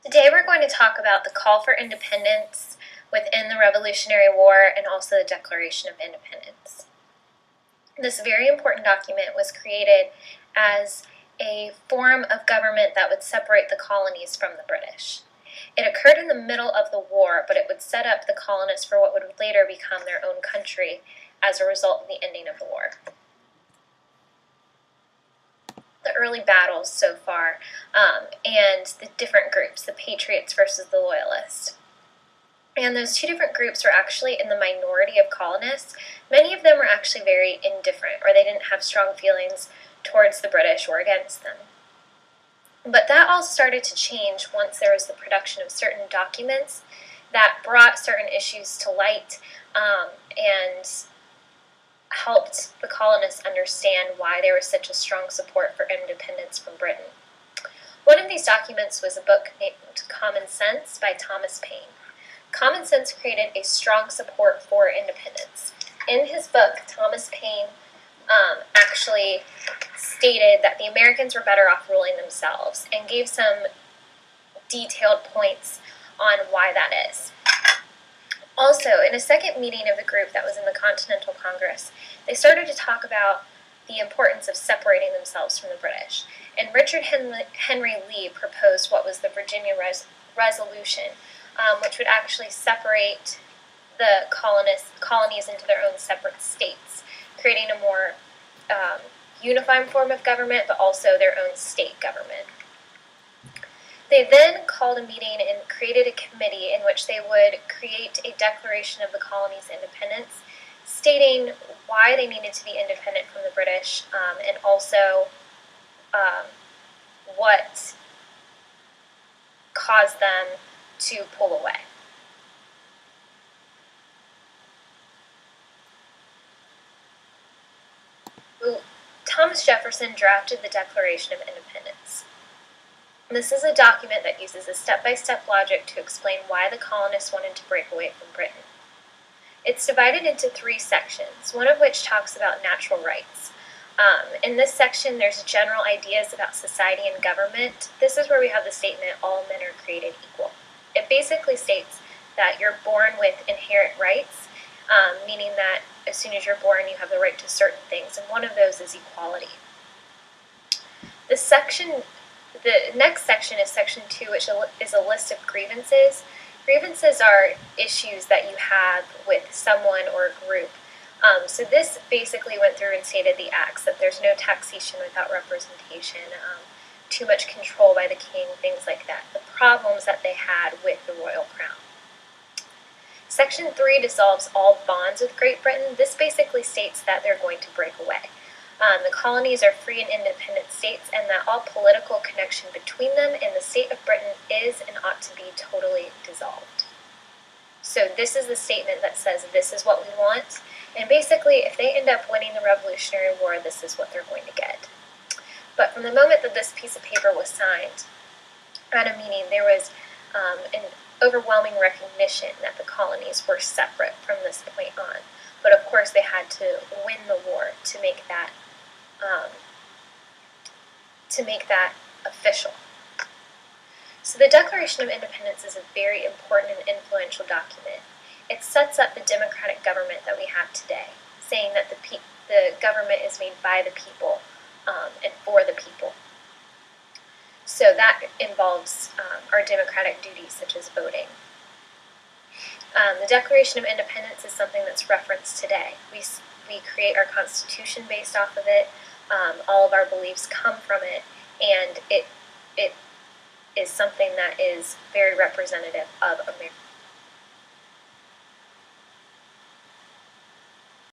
Today we're going to talk about the call for independence within the Revolutionary War and also the Declaration of Independence. This very important document was created as a form of government that would separate the colonies from the British. It occurred in the middle of the war, but it would set up the colonists for what would later become their own country as a result of the ending of the war. The early battles so far, and the different groups, the Patriots versus the Loyalists. And those two different groups were actually in the minority of colonists. Many of them were actually very indifferent, or they didn't have strong feelings towards the British or against them. But that all started to change once there was the production of certain documents that brought certain issues to light and helped the colonists understand why there was such a strong support for independence from Britain. One of these documents was a book named Common Sense by Thomas Paine. Common Sense created a strong support for independence. In his book, Thomas Paine actually stated that the Americans were better off ruling themselves and gave some detailed points on why that is. Also, in a second meeting of the group that was in the Continental Congress, they started to talk about the importance of separating themselves from the British. And Richard Henry Lee proposed what was the Virginia Resolution, which would actually separate the colonies into their own separate states, creating a more unified form of government, but also their own state government. They then called a meeting and created a committee in which they would create a declaration of the colony's independence, stating why they needed to be independent from the British, and also what caused them to pull away. Thomas Jefferson drafted the Declaration of Independence. This is a document that uses a step-by-step logic to explain why the colonists wanted to break away from Britain. It's divided into 3 sections, one of which talks about natural rights. In this section, there's general ideas about society and government. This is where we have the statement, all men are created equal. It basically states that you're born with inherent rights, meaning that as soon as you're born, you have the right to certain things, and one of those is equality. The next section is section 2, which is a list of grievances. Grievances are issues that you have with someone or a group. So this basically went through and stated the acts, that there's no taxation without representation, too much control by the king, things like that, the problems that they had with the royal crown. Section 3 dissolves all bonds with Great Britain. This basically states that they're going to break away. The colonies are free and independent states, and that all political connection between them and the state of Britain is and ought to be totally dissolved. So this is the statement that says this is what we want, and basically if they end up winning the Revolutionary War, this is what they're going to get. But from the moment that this piece of paper was signed at a meeting, there was an overwhelming recognition that the colonies were separate from this point on. But of course they had to win the war to make that official. So the Declaration of Independence is a very important and influential document. It sets up the democratic government that we have today, saying that the government is made by the people and for the people. So that involves our democratic duties, such as voting. The Declaration of Independence is something that's referenced today. We create our Constitution based off of it. All of our beliefs come from it, and it is something that is very representative of America.